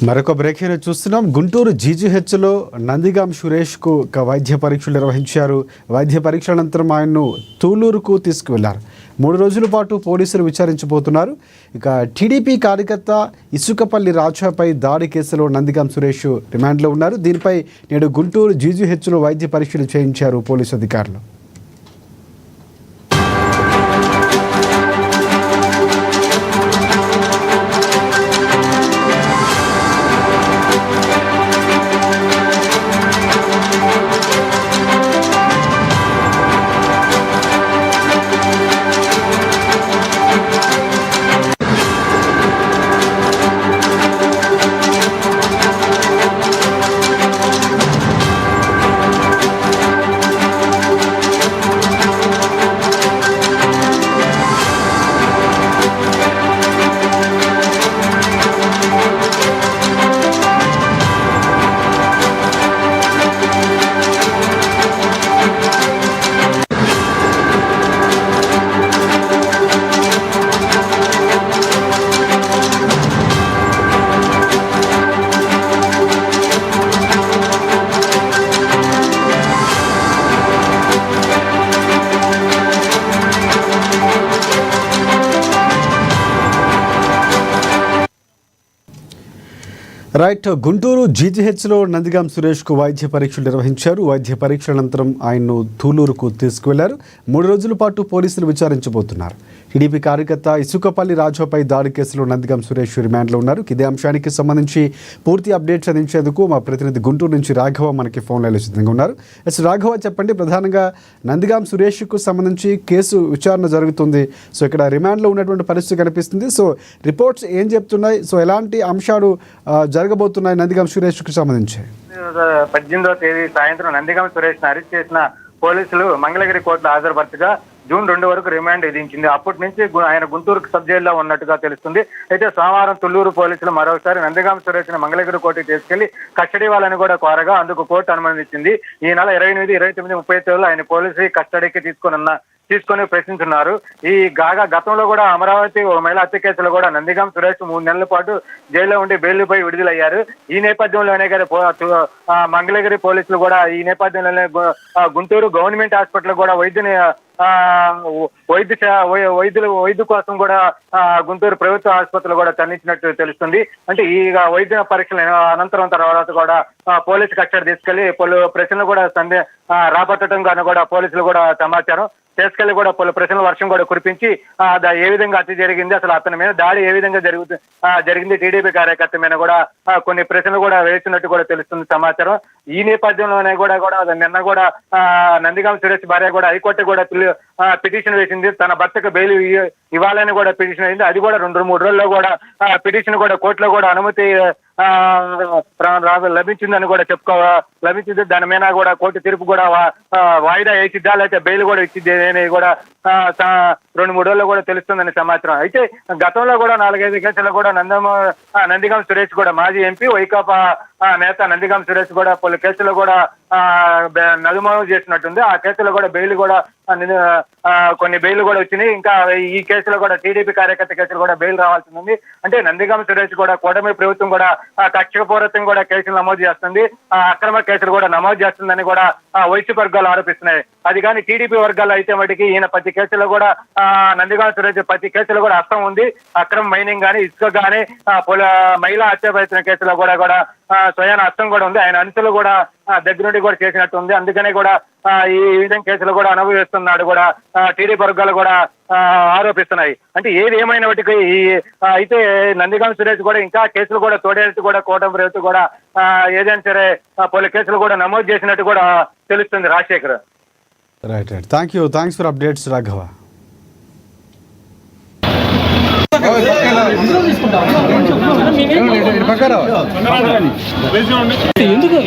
మరొక బ్రేక్ చూస్తున్నాం. గుంటూరు జీజీహెచ్లో నందిగాం సురేష్కు వైద్య పరీక్షలు నిర్వహించారు. వైద్య పరీక్షల అనంతరం ఆయన్ను తూలూరుకు తీసుకువెళ్లారు. 3 రోజుల పాటు పోలీసులు విచారించబోతున్నారు. ఇక టీడీపీ కార్యకర్త ఇసుకపల్లి రాజాపై దాడి కేసులో నందిగాం సురేష్ రిమాండ్లో ఉన్నారు. దీనిపై నేడు గుంటూరు జీజీహెచ్లో వైద్య పరీక్షలు చేయించారు పోలీసు అధికారులు. రైట్, గుంటూరు జీజీహెచ్లో నందిగాం సురేష్కు వైద్య పరీక్షలు నిర్వహించారు. వైద్య పరీక్షల అనంతరం ఆయన్ను తూలూరుకు తీసుకువెళ్లారు. 3 రోజుల పాటు పోలీసులు విచారించబోతున్నారు. టీడీపీ కార్యకర్త ఇసుకపల్లి రాజాపై దాడి కేసులో నందిగాం సురేష్ రిమాండ్లో ఉన్నారు. ఇదే అంశానికి సంబంధించి పూర్తి అప్డేట్స్ అందించేందుకు మా ప్రతినిధి గుంటూరు నుంచి రాఘవ మనకి ఫోన్ లైన్లో సిద్ధంగా ఉన్నారు. రాఘవ, చెప్పండి, ప్రధానంగా నందిగాం సురేష్కు సంబంధించి కేసు విచారణ జరుగుతుంది. సో ఇక్కడ రిమాండ్లో ఉన్నటువంటి పరిస్థితి కనిపిస్తుంది. సో రిపోర్ట్స్ ఏం చెప్తున్నాయి? సో ఎలాంటి అంశాలు జరగబోతున్నాయి నందిగాం సురేష్కు సంబంధించి? 18వ తేదీ సాయంత్రం నందిగాం సురేష్ ను అరెస్ట్ చేసిన పోలీసులు మంగళగిరి కోర్టులో హాజరుపరచగా జూన్ 2 వరకు రిమాండ్ విధించింది. అప్పటి నుంచి ఆయన గుంటూరు సబ్ జైల్లో ఉన్నట్టుగా తెలుస్తుంది. అయితే సోమవారం తుళ్లూరు పోలీసులు మరోసారి నందిగాం సురేష్ ను మంగళగిరి కోర్టుకు తీసుకెళ్లి కస్టడీ వాళ్ళని కూడా కోరగా అందుకు కోర్టు అనుమతించింది. ఈ నెల 28, 29, 30 తేదీలో ఆయన పోలీసు కస్టడీకి తీసుకొని ప్రశ్నించున్నారు. ఈ గతంలో కూడా అమరావతి మహిళా హత్య కేసులో కూడా నందిగాం సురేష్ 3 నెలల పాటు జైల్లో ఉండి బెయిల్పై విడుదలయ్యారు. ఈ నేపథ్యంలోనే మంగళగిరి పోలీసులు కూడా ఈ నేపథ్యంలోనే గుంటూరు గవర్నమెంట్ హాస్పిటల్ కూడా వైద్య కోసం కూడా గుంటూరు ప్రభుత్వ ఆసుపత్రులు కూడా తరలించినట్టు తెలుస్తుంది. అంటే ఈ వైద్య పరీక్షల అనంతరం తర్వాత కూడా పోలీసు కస్టడీ తీసుకెళ్లి పలు ప్రశ్నలు కూడా రాబట్టడం గాను కూడా పోలీసులు కూడా సమాచారం తీసుకెళ్లి కూడా పలు ప్రశ్నల వర్షం కూడా కురిపించి ఏ విధంగా హత్య జరిగింది, అసలు అతని మీద దాడి ఏ విధంగా జరిగింది, టీడీపీ కార్యకర్త మీద కూడా కొన్ని ప్రశ్నలు కూడా వేస్తున్నట్టు కూడా తెలుస్తుంది సమాచారం. ఈ నేపథ్యంలోనే కూడా నిన్న కూడా నందిగాం సురేష్ భార్య కూడా హైకోర్టు కూడా పిటిషన్ వేసింది. తన భర్తకు బెయిల్ ఇవ్వాలని కూడా పిటిషన్ అయింది. అది కూడా 2-3 రోజుల్లో కూడా పిటిషన్ కూడా కోర్టులో కూడా అనుమతి లభించిందని కూడా లభించింది. దాని మీద కూడా కోర్టు తీర్పు కూడా వాయిదా వేసిద్దా లేకపోతే బెయిల్ కూడా ఇచ్చింది అని కూడా 2-3 రోజుల్లో కూడా తెలుస్తుందని సమాచారం. అయితే గతంలో కూడా 4-5 కేసులు కూడా నందిగాం సురేష్ కూడా మాజీ ఎంపీ వైకాపా నేత నందిగాం సురేష్ కూడా పలు కేసులు కూడా నలుమోగు చేసినట్టుంది. ఆ కేసులో కూడా బెయిల్ కూడా కొన్ని బెయిల్ కూడా వచ్చినాయి. ఇంకా ఈ కేసులో కూడా టీడీపీ కార్యకర్త కేసులు కూడా బెయిల్ రావాల్సి ఉంది. అంటే నందిగాం సురేష్ కూడా కూటమి ప్రభుత్వం కూడా కక్షపూరితం కూడా కేసులు నమోదు చేస్తుంది, అక్రమ కేసులు కూడా నమోదు చేస్తుందని కూడా వైసీపీ వర్గాలు ఆరోపిస్తున్నాయి. అది కానీ టీడీపీ వర్గాలు అయితే మటుకి ఈయన 10 కేసులు కూడా నందిగాం సురేష్ 10 కేసులు కూడా అర్థం ఉంది. అక్రమ మైనింగ్ కానీ ఇసుక కానీ మహిళా హత్య కేసులో కూడా స్వయాన అర్థం కూడా ఉంది. ఆయన అంశాలు కూడా దగ్గర నుండి కూడా చేసినట్టు ఉంది. అందుకనే కూడా ఈ విధంగా కేసులు కూడా అనుభవిస్తున్నాడు కూడా టీడీపీ వర్గాలు కూడా ఆరోపిస్తున్నాయి. అంటే ఏది ఏమైనప్పటికీ అయితే నందిగాం సురేష్ కూడా ఇంకా కేసులు కూడా తోడేట్టు కూడా కూటమి ప్రభుత్వం కూడా ఏదైనా సరే పలు కేసులు కూడా నమోదు చేసినట్టు కూడా తెలుస్తుంది. Rajasekhar. Right, thanks for updates Raghava. ఎందుకు